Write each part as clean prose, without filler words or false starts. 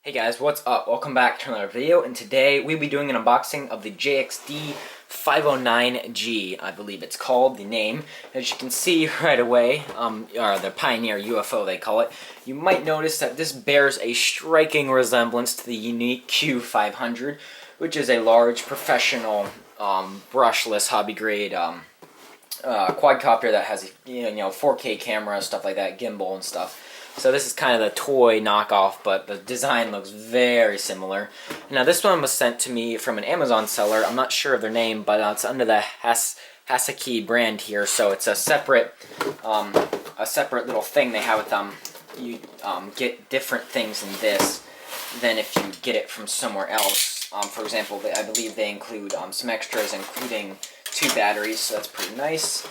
Hey guys, what's up? Welcome back to another video, and today we'll be doing an unboxing of the JXD 509G, I believe it's called, the name. As you can see right away, or the Pioneer UFO they call it, you might notice that this bears a striking resemblance to the unique Q500, which is a large professional brushless hobby grade quadcopter that has 4K camera, stuff like that, gimbal and stuff. So this is kind of the toy knockoff, but the design looks very similar. Now this one was sent to me from an Amazon seller. I'm not sure of their name, but it's under the Hasaki brand here. So it's a separate little thing they have with them. You get different things in this than if you get it from somewhere else. For example, I believe they include some extras, including 2 batteries. So that's pretty nice.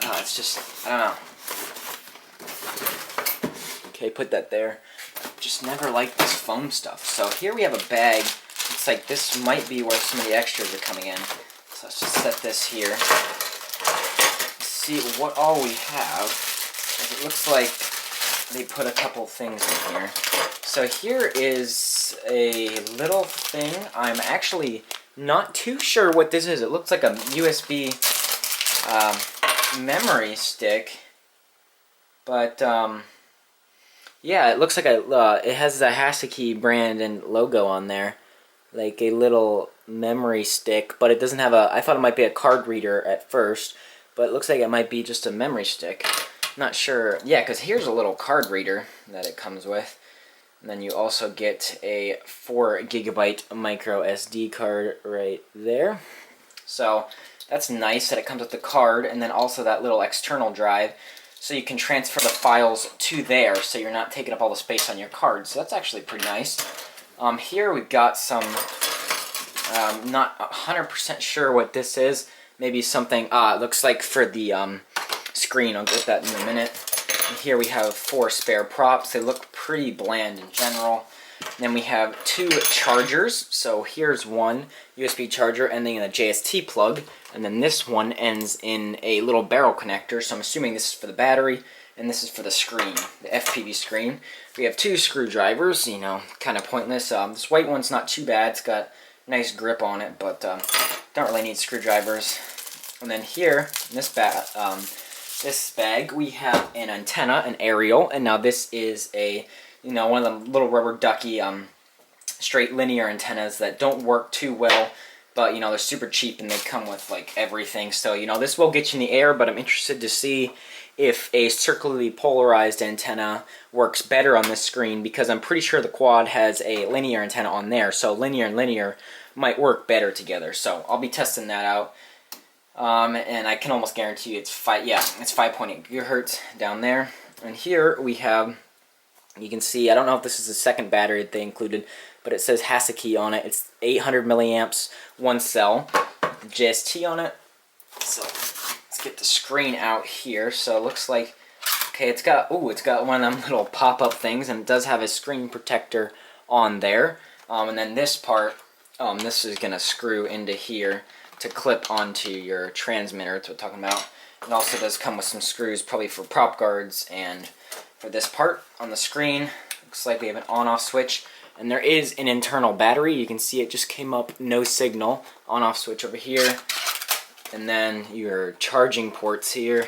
It's just, I don't know. Okay, put that there. Just never liked this foam stuff. So here we have a bag. Looks like this might be where some of the extras are coming in. So let's just set this here. Let's see what all we have. It looks like they put a couple things in here. So here is a little thing. I'm actually not too sure what this is. It looks like a USB memory stick. But, yeah, it looks like it has the Hasaki brand and logo on there, like a little memory stick, but it doesn't have I thought it might be a card reader at first, but it looks like it might be just a memory stick. Not sure. Yeah, because here's a little card reader that it comes with, and then you also get a 4 GB micro SD card right there. So that's nice that it comes with the card, and then also that little external drive. So you can transfer the files to there, so you're not taking up all the space on your card. So that's actually pretty nice. Here we've got some, not 100% sure what this is. Maybe something, it looks like for the screen. I'll get that in a minute. And here we have 4 spare props. They look pretty bland in general. And then we have 2 chargers. So here's one USB charger ending in a JST plug. And then this one ends in a little barrel connector, so I'm assuming this is for the battery, and this is for the screen, the FPV screen. We have 2 screwdrivers, kind of pointless. This white one's not too bad, it's got nice grip on it, but don't really need screwdrivers. And then here, in this bag, we have an antenna, an aerial, and now this is a, one of the little rubber ducky straight linear antennas that don't work too well. But, they're super cheap and they come with, like, everything. So, this will get you in the air, but I'm interested to see if a circularly polarized antenna works better on this screen, because I'm pretty sure the quad has a linear antenna on there. So linear and linear might work better together. So I'll be testing that out. And I can almost guarantee you it's 5.8 gigahertz down there. And here we have, you can see, I don't know if this is the second battery that they included, but it says Hasaki on it. It's 800 milliamps, 1 cell, JST on it. So let's get the screen out here. So it looks like, okay, it's got one of them little pop-up things, and it does have a screen protector on there. And then this part, this is gonna screw into here to clip onto your transmitter. That's what I'm talking about. It also does come with some screws, probably for prop guards, and for this part on the screen, looks like we have an on-off switch. And there is an internal battery. You can see it just came up, no signal. On-off switch over here. And then your charging ports here.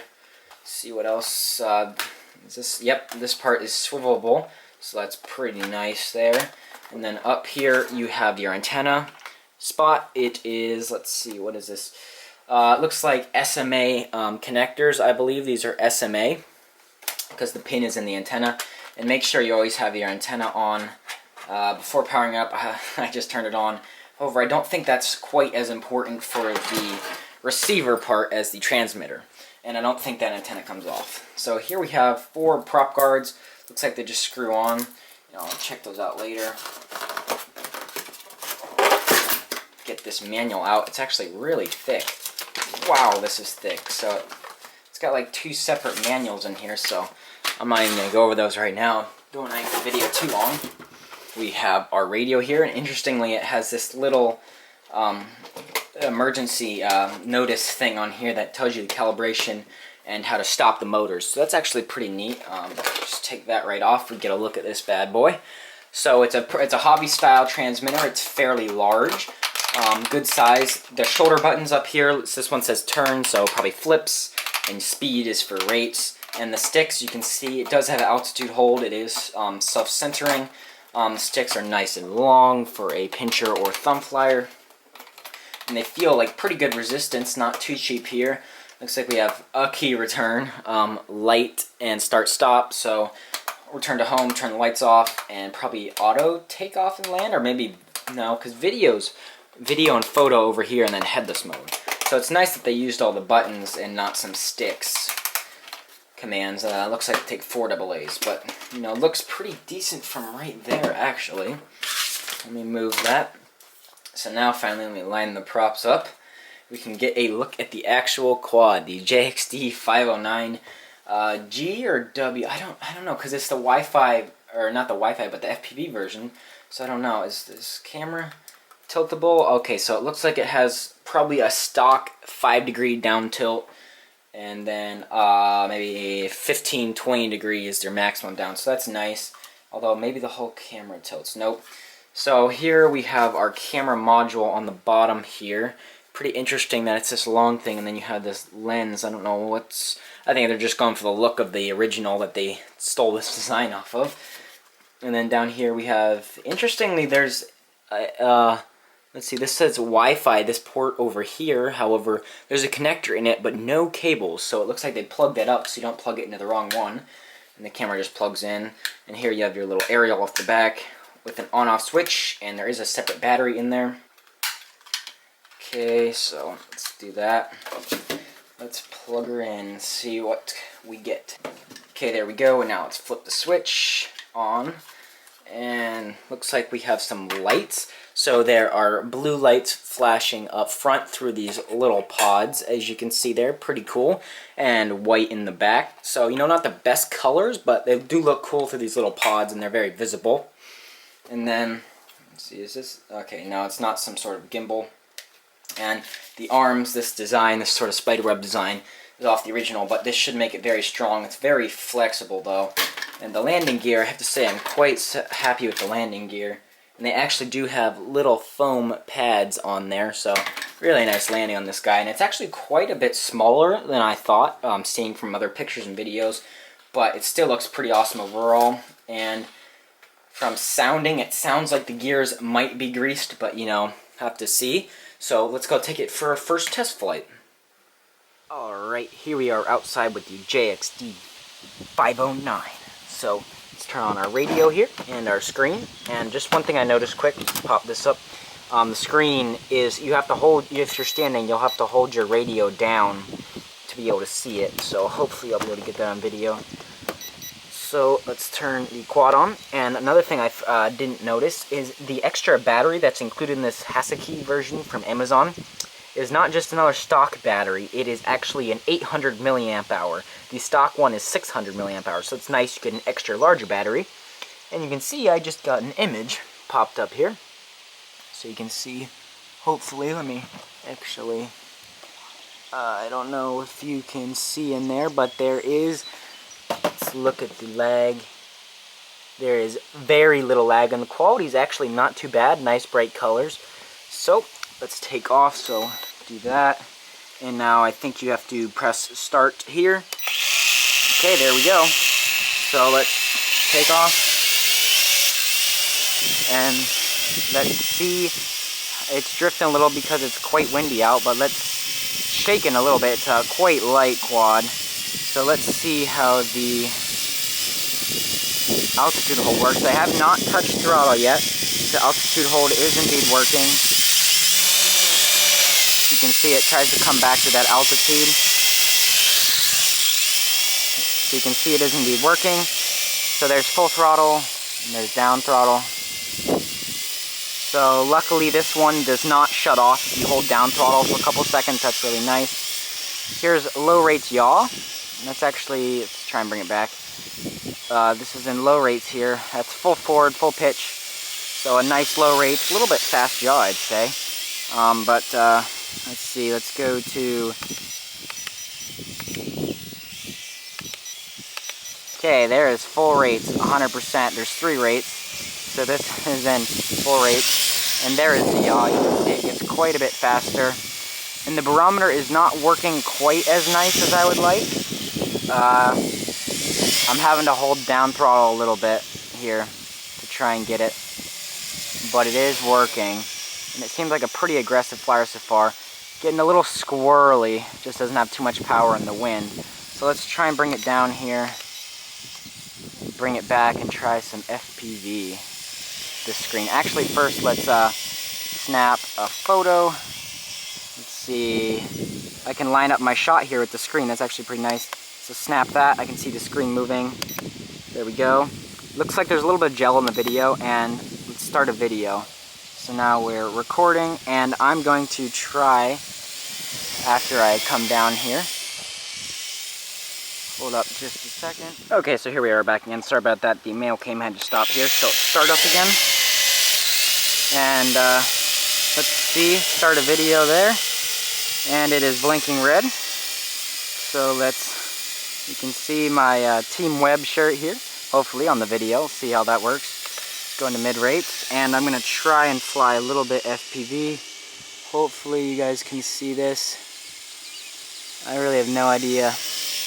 Let's see what else is this? Yep, this part is swivelable, so that's pretty nice there. And then up here you have your antenna spot. It is, let's see, what is this? It looks like SMA connectors. I believe these are SMA because the pin is in the antenna. And make sure you always have your antenna on. Before powering up, I just turned it on. However, I don't think that's quite as important for the receiver part as the transmitter. And I don't think that antenna comes off. So here we have 4 prop guards. Looks like they just screw on. I'll check those out later. Get this manual out. It's actually really thick. Wow, this is thick. So it's got like 2 separate manuals in here, so I'm not even going to go over those right now. Don't make the video too long. We have our radio here, and interestingly it has this little emergency notice thing on here that tells you the calibration and how to stop the motors. So that's actually pretty neat. Just take that right off and get a look at this bad boy. So it's a hobby style transmitter. It's fairly large, good size. The shoulder buttons up here. This one says turn, so probably flips, and speed is for rates. And the sticks, you can see it does have altitude hold. It is self-centering. The sticks are nice and long for a pincher or thumb flyer. And they feel like pretty good resistance, not too cheap here. Looks like we have a key return, light and start stop. So return to home, turn the lights off, and probably auto take off and land, or maybe no, because video and photo over here, and then headless mode. So it's nice that they used all the buttons and not some sticks commands. Looks like take 4 AA's, but you know, looks pretty decent from right there actually. Let me move that. So now finally, let me line the props up. We can get a look at the actual quad, the JXD 509G or W. I don't know, because it's the Wi-Fi, or not the Wi-Fi, but the FPV version. So I don't know. Is this camera tiltable? Okay, so it looks like it has probably a stock 5-degree down tilt, and then maybe 15-20 degrees their maximum down, so that's nice, although maybe the whole camera tilts. Nope. So here we have our camera module on the bottom here. Pretty interesting that it's this long thing, and then you have this lens. I don't know what's... I think they're just going for the look of the original that they stole this design off of. And then down here we have... Interestingly, there's... let's see, this says Wi-Fi, this port over here. However, there's a connector in it, but no cables. So it looks like they plugged that up so you don't plug it into the wrong one. And the camera just plugs in. And here you have your little aerial off the back with an on-off switch. And there is a separate battery in there. Okay, so let's do that. Let's plug her in and see what we get. Okay, there we go. And now let's flip the switch on. And looks like we have some lights. So there are blue lights flashing up front through these little pods, as you can see there, pretty cool, and white in the back. So, you know, not the best colors, but they do look cool through these little pods, and they're very visible. And then, let's see, is this, okay, no, it's not some sort of gimbal. And the arms, this design, this sort of spiderweb design, is off the original, but this should make it very strong. It's very flexible, though. And the landing gear, I have to say, I'm quite happy with the landing gear. And they actually do have little foam pads on there, so really nice landing on this guy. And it's actually quite a bit smaller than I thought, seeing from other pictures and videos. But it still looks pretty awesome overall. And from sounding, it sounds like the gears might be greased, but, you know, have to see. So let's go take it for a first test flight. Alright, here we are outside with the JXD 509. So let's turn on our radio here and our screen. And just one thing I noticed quick, pop this up. The screen is, you have to hold, if you're standing, you'll have to hold your radio down to be able to see it. So hopefully I'll be able to get that on video. So let's turn the quad on. And another thing I didn't notice is the extra battery that's included in this RCAddict version from Amazon is not just another stock battery. It is actually an 800 milliamp hour. The stock one is 600 milliamp hours, so it's nice you get an extra larger battery. And you can see I just got an image popped up here. So you can see, hopefully, let me actually, I don't know if you can see in there, but there is, let's look at the lag. There is very little lag, and the quality is actually not too bad. Nice bright colors. So let's take off, so do that. And now I think you have to press start here. Okay, there we go. So let's take off. And let's see. It's drifting a little because it's quite windy out, but let's shaking a little bit. It's a quite light quad. So let's see how the altitude hold works. I have not touched throttle yet. The altitude hold is indeed working. You can see it tries to come back to that altitude. So you can see it is indeed working. So there's full throttle, and there's down throttle. So luckily this one does not shut off if you hold down throttle for a couple seconds. That's really nice. Here's low rates yaw. And that's actually, let's try and bring it back. This is in low rates here. That's full forward, full pitch. So a nice low rate, a little bit fast yaw, I'd say. Let's see, let's go to Okay, there is full rates, 100%. There's 3 rates, so this is in full rates. And there is the yaw. You can see it gets quite a bit faster. And the barometer is not working quite as nice as I would like. I'm having to hold down throttle a little bit here to try and get it. But it is working. And it seems like a pretty aggressive flyer so far. Getting a little squirrely, just doesn't have too much power in the wind. So let's try and bring it down here. Bring it back and try some FPV. This screen. Actually, first let's snap a photo. Let's see. I can line up my shot here with the screen. That's actually pretty nice. So snap that. I can see the screen moving. There we go. Looks like there's a little bit of jello in the video, and let's start a video. So now we're recording, and I'm going to try, after I come down here. Hold up just a second. Okay, so here we are back again. Sorry about that. The mail came, had to stop here. So start up again. And let's see, start a video there. And it is blinking red. So you can see my Team Web shirt here. Hopefully on the video. See how that works. Going to mid rates, and I'm gonna try and fly a little bit FPV. Hopefully you guys can see this. I really have no idea.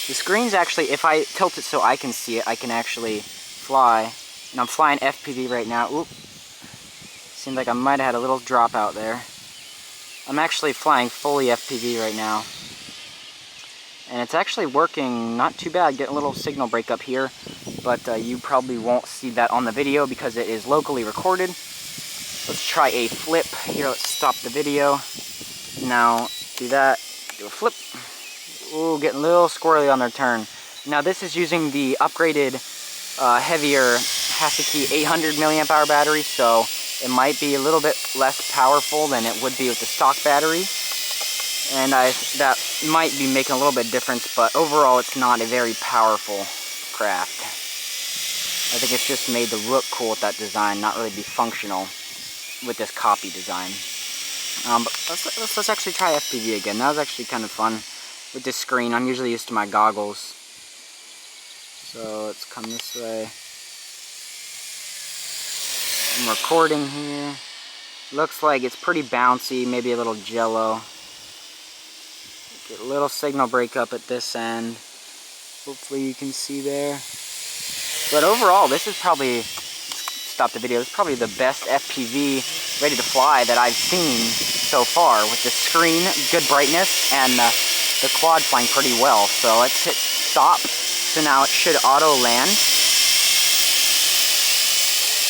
The screen's actually, if I tilt it so I can see it, I can actually fly. And I'm flying FPV right now. Oop. Seems like I might have had a little drop out there. I'm actually flying fully FPV right now. And it's actually working not too bad. Getting a little signal breakup here. But you probably won't see that on the video because it is locally recorded. Let's try a flip. Here, let's stop the video. Now, do that. Do a flip. Ooh, getting a little squirrely on their turn. Now, this is using the upgraded, heavier Haseki 800 milliamp hour battery, so it might be a little bit less powerful than it would be with the stock battery. And that might be making a little bit of difference, but overall, it's not a very powerful craft. I think it's just made to look cool with that design, not really be functional with this copy design. But let's actually try FPV again. That was actually kind of fun with this screen. I'm usually used to my goggles. So let's come this way. I'm recording here. Looks like it's pretty bouncy, maybe a little jello. Get a little signal breakup at this end. Hopefully you can see there. But overall, this is probably, stop the video, it's probably the best FPV ready to fly that I've seen so far, with the screen, good brightness, and the quad flying pretty well. So let's hit stop. So now it should auto land.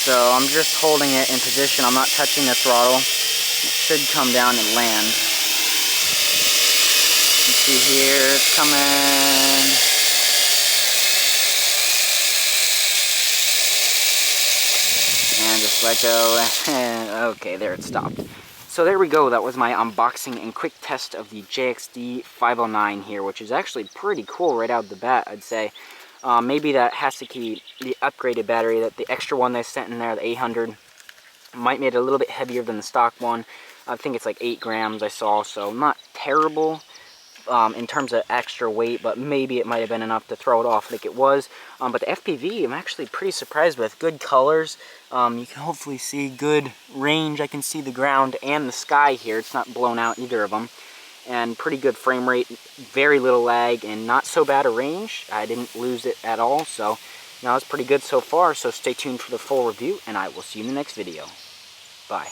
So I'm just holding it in position, I'm not touching the throttle. It should come down and land. You can see here, it's coming. And just let go, and okay, there it stopped. So there we go, that was my unboxing and quick test of the JXD 509 here, which is actually pretty cool right out of the bat, I'd say. Maybe that Haseki, the upgraded battery, that the extra one they sent in there, the 800, might make it a little bit heavier than the stock one. I think it's like 8 grams I saw, so not terrible in terms of extra weight, but maybe it might have been enough to throw it off like it was. But the FPV, I'm actually pretty surprised with. Good colors. You can hopefully see good range. I can see the ground and the sky here. It's not blown out, either of them. And pretty good frame rate, very little lag, and not so bad a range. I didn't lose it at all, so now it's pretty good so far. So stay tuned for the full review, and I will see you in the next video. Bye.